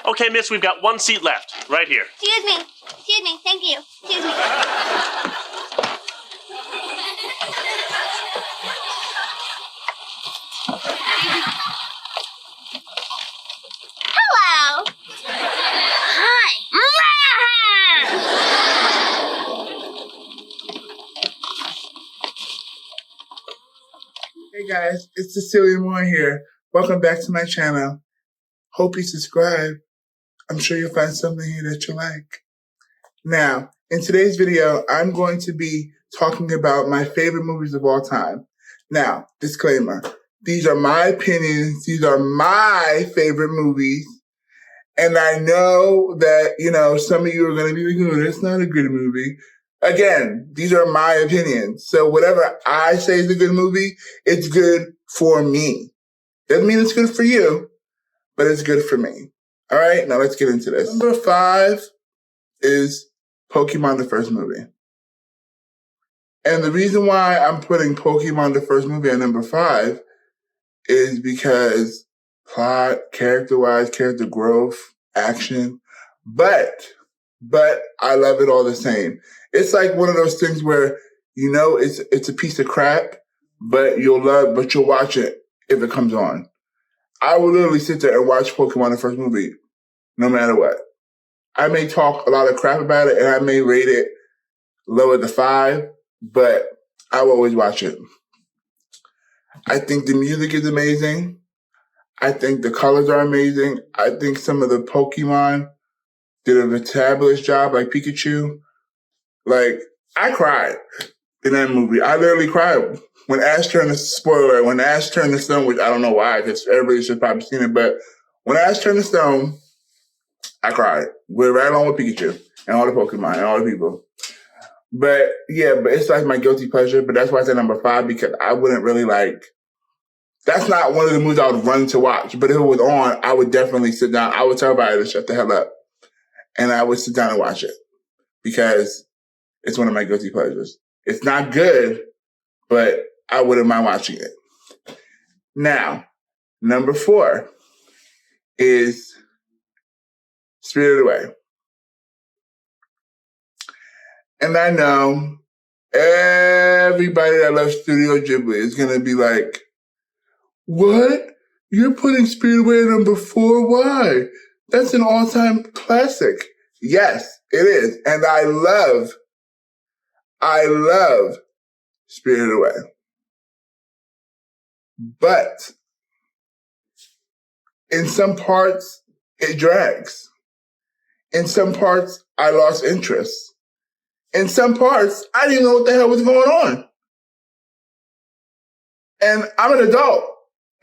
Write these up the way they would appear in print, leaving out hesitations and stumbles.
Okay, miss, we've got one seat left. Right here. Excuse me. Excuse me. Thank you. Excuse me. Hello. Hi. Hey guys, it's Cecilia Mura here. Welcome back to my channel. Hope you subscribe. I'm sure you'll find something here that you like. Now, in today's video, I'm going to be talking about my favorite movies of all time. Now, disclaimer, these are my opinions. These are my favorite movies. And I know that, some of you are going to be like, oh, that's not a good movie. Again, these are my opinions. So whatever I say is a good movie, it's good for me. Doesn't mean it's good for you, but it's good for me. All right, now let's get into this. Number 5 is Pokemon the first movie. And the reason why I'm putting Pokemon the first movie at number 5 is because plot, character-wise, character growth, action, but I love it all the same. It's like one of those things where, it's a piece of crap, but you'll watch it if it comes on. I will literally sit there and watch Pokemon the first movie, no matter what. I may talk a lot of crap about it and I may rate it lower than 5, but I will always watch it. I think the music is amazing. I think the colors are amazing. I think some of the Pokemon did a fabulous job, like Pikachu. Like, I cried in that movie. I literally cried. When Ash turned to stone, which I don't know why, because everybody should have probably seen it, but when Ash turned to stone, I cried. We're right along with Pikachu and all the Pokemon and all the people. But it's like my guilty pleasure, but that's why it's at number 5, because I wouldn't really that's not one of the movies I would run to watch, but if it was on, I would definitely sit down. I would tell everybody to shut the hell up, and I would sit down and watch it, because it's one of my guilty pleasures. It's not good, but I wouldn't mind watching it. Now, number 4 is Spirited Away. And I know everybody that loves Studio Ghibli is going to be like, what? You're putting Spirited Away at number 4? Why? That's an all-time classic. Yes, it is. And I love Spirited Away. But in some parts, it drags. In some parts, I lost interest. In some parts, I didn't know what the hell was going on. And I'm an adult.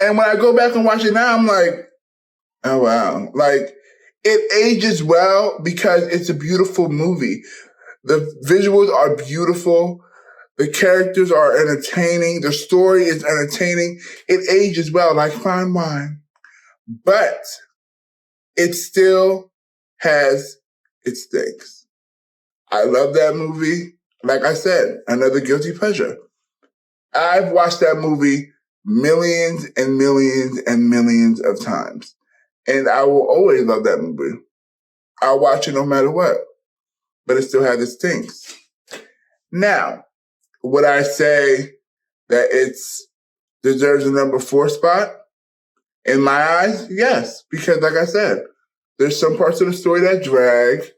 And when I go back and watch it now, I'm like, oh, wow. Like, it ages well because it's a beautiful movie. The visuals are beautiful. The characters are entertaining. The story is entertaining. It ages well, like fine wine. But it still has its things. I love that movie. Like I said, another guilty pleasure. I've watched that movie millions and millions and millions of times. And I will always love that movie. I'll watch it no matter what. But it still has its things. Now, would I say that it deserves a number 4 spot? In my eyes, yes. Because like I said, there's some parts of the story that drag.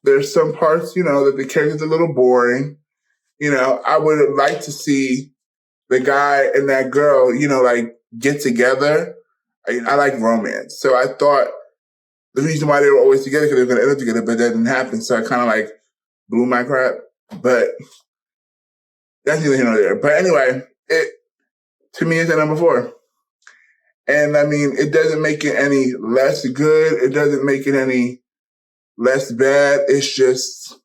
There's some parts, that the character's a little boring. I would like to see the guy and that girl, get together. I like romance. So I thought the reason why they were always together because they were going to end up together, but that didn't happen. So I kind of blew my crap. But that's neither here nor there. But anyway, to me, it's at number 4. And I mean, it doesn't make it any less good. It doesn't make it any less bad. It's just,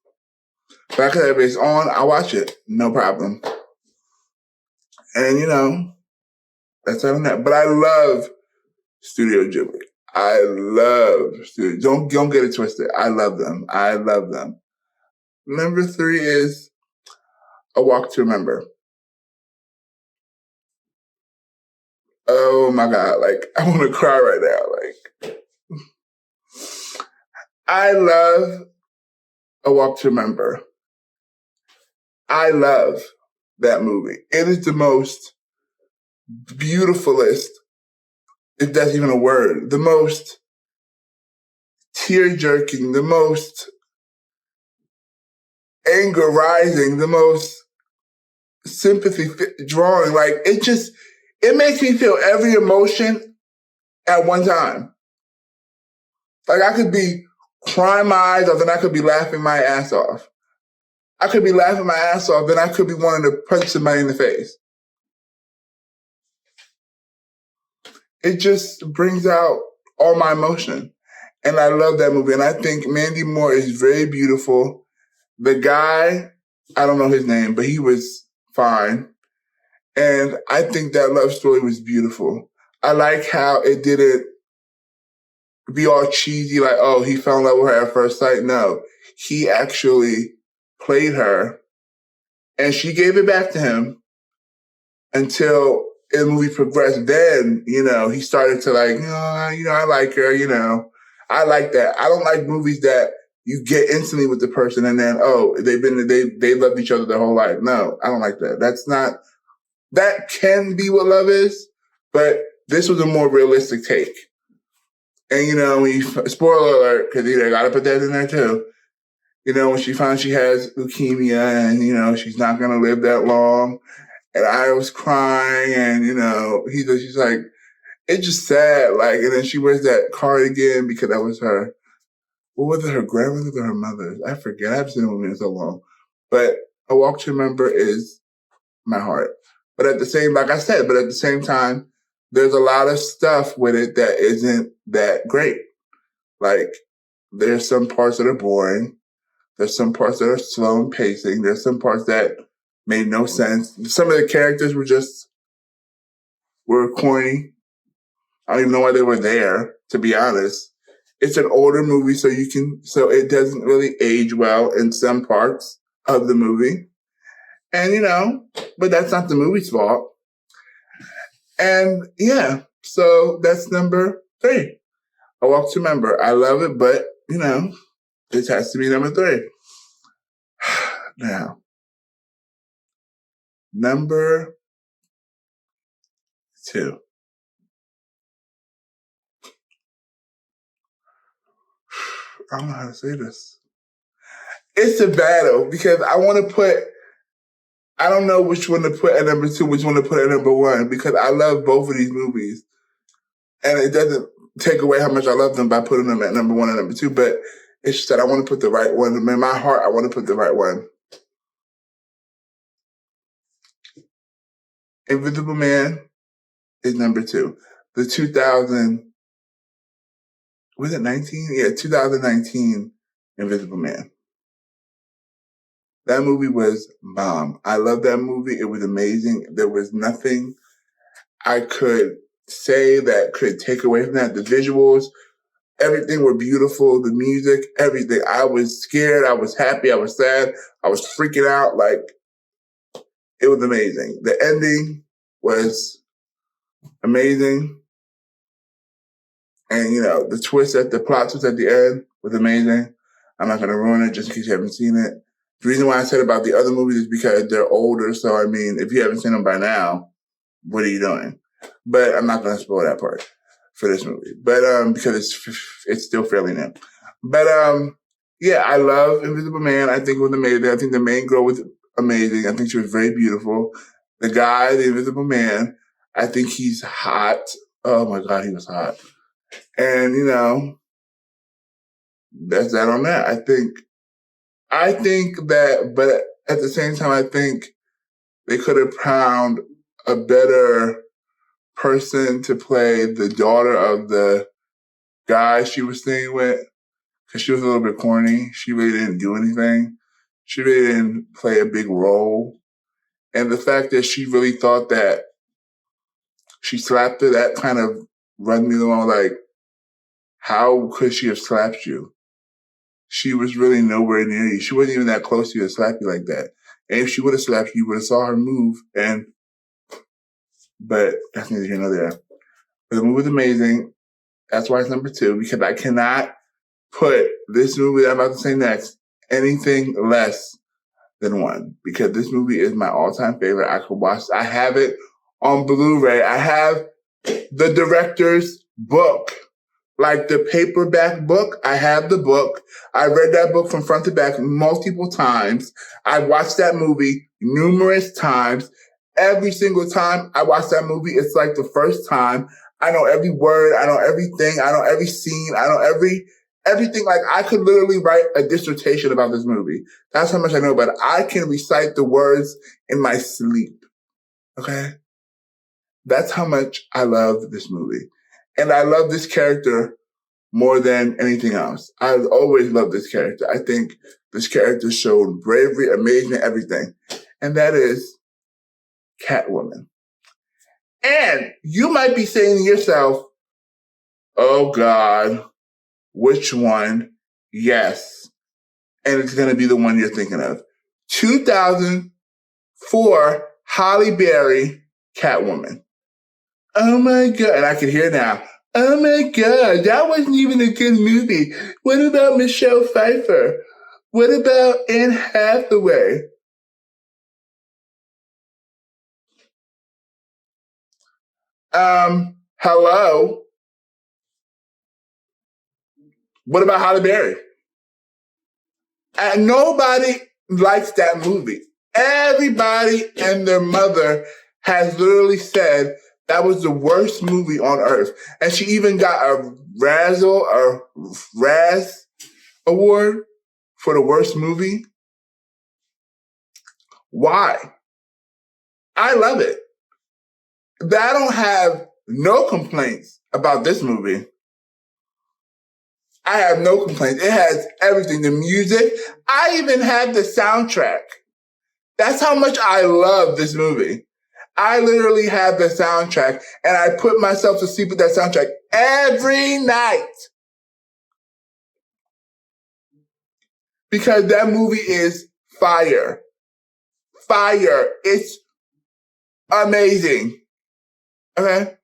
like if it's on, I watch it. No problem. And, that's how I'm that. But I love Studio Ghibli. I love Studio. Don't get it twisted. I love them. I love them. Number 3 is A Walk to Remember. Oh my God. I want to cry right now. I love A Walk to Remember. I love that movie. It is the most beautifulest, if that's even a word, the most tear-jerking, the most anger rising, the most sympathy drawing. Like, it makes me feel every emotion at one time. Like, I could be crying my eyes off, then I could be laughing my ass off. I could be laughing my ass off, then I could be wanting to punch somebody in the face. It just brings out all my emotion. And I love that movie. And I think Mandy Moore is very beautiful. The guy, I don't know his name, but he was fine. And I think that love story was beautiful. I like how it didn't be all cheesy, like, oh, he fell in love with her at first sight. No, he actually played her and she gave it back to him until the movie progressed. Then, he started to like, I like her, I like that. I don't like movies that you get instantly with the person and then, oh, they loved each other their whole life. No, I don't like that. That can be what love is, but this was a more realistic take. And, spoiler alert, because I got to put that in there too. When she finds she has leukemia and, she's not going to live that long. And I was crying and, she's like, it's just sad. Like, and then she wears that cardigan because that was her, what was it, her grandmother's or her mother's? I forget. I haven't seen the movie in so long. But A Walk to Remember is my heart. But at the same time, there's a lot of stuff with it that isn't that great. Like, there's some parts that are boring. There's some parts that are slow in pacing. There's some parts that made no sense. Some of the characters were corny. I don't even know why they were there, to be honest. It's an older movie, so it doesn't really age well in some parts of the movie. And, but that's not the movie's fault. And yeah, so that's number 3. A Walk to Remember. I love it, but, this has to be number 3. Now, number 2. I don't know how to say this. It's a battle because I don't know which one to put at number 2, which one to put at number 1, because I love both of these movies. And it doesn't take away how much I love them by putting them at number 1 and number 2, but it's just that I want to put the right one. In my heart, I want to put the right one. Invisible Man is number 2. The 2019 Invisible Man. That movie was bomb. I love that movie. It was amazing. There was nothing I could say that could take away from that. The visuals, everything were beautiful. The music, everything. I was scared. I was happy. I was sad. I was freaking out. Like, it was amazing. The ending was amazing. And, the plot twist at the end was amazing. I'm not going to ruin it just in case you haven't seen it. The reason why I said about the other movies is because they're older. So, I mean, if you haven't seen them by now, what are you doing? But I'm not going to spoil that part for this movie. But, because it's still fairly new. But, yeah, I love Invisible Man. I think it was amazing. I think the main girl was amazing. I think she was very beautiful. The guy, the Invisible Man, I think he's hot. Oh my God, he was hot. And, that's that on that. I think that, but at the same time, I think they could have found a better person to play the daughter of the guy she was staying with, because she was a little bit corny. She really didn't do anything. She really didn't play a big role. And the fact that she really thought that she slapped her, that kind of rubbed me the wrong, like, how could she have slapped you? She was really nowhere near you. She wasn't even that close to you to slap you like that. And if she would have slapped you, you would have saw her move. But that's neither here nor there. But the movie was amazing. That's why it's number 2, because I cannot put this movie that I'm about to say next anything less than 1, because this movie is my all-time favorite. I could watch. I have it on Blu-ray. I have the director's book, like the paperback book. I have the book. I read that book from front to back multiple times. I watched that movie numerous times. Every single time I watch that movie, it's like the first time. I know every word. I know everything. I know every scene. I know everything. Like, I could literally write a dissertation about this movie. That's how much I know about it. I can recite the words in my sleep. Okay? That's how much I love this movie. And I love this character more than anything else. I've always loved this character. I think this character showed bravery, amazement, everything. And that is Catwoman. And you might be saying to yourself, oh God, which one? Yes. And it's going to be the one you're thinking of. 2004 Halle Berry Catwoman. Oh my God. And I can hear now. Oh my God, that wasn't even a good movie. What about Michelle Pfeiffer? What about Anne Hathaway? Hello? What about Halle Berry? And nobody likes that movie. Everybody and their mother has literally said that was the worst movie on earth. And she even got a Raz award for the worst movie. Why? I love it. I don't have no complaints about this movie. I have no complaints. It has everything. The music. I even have the soundtrack. That's how much I love this movie. I literally have the soundtrack, and I put myself to sleep with that soundtrack every night. Because that movie is fire. Fire. It's amazing. Okay?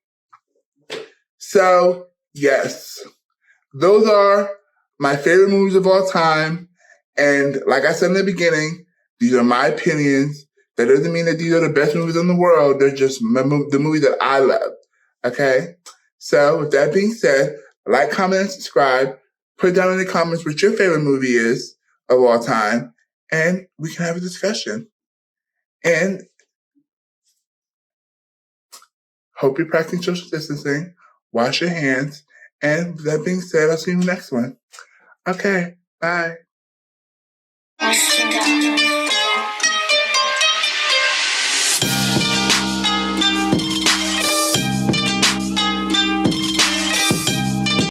So, yes. Those are my favorite movies of all time. And like I said in the beginning, these are my opinions. That doesn't mean that these are the best movies in the world. They're just the movies that I love. Okay? So with that being said, like, comment, and subscribe. Put down in the comments what your favorite movie is of all time. And we can have a discussion. And hope you're practicing social distancing. Wash your hands. And with that being said, I'll see you in the next one. Okay, bye.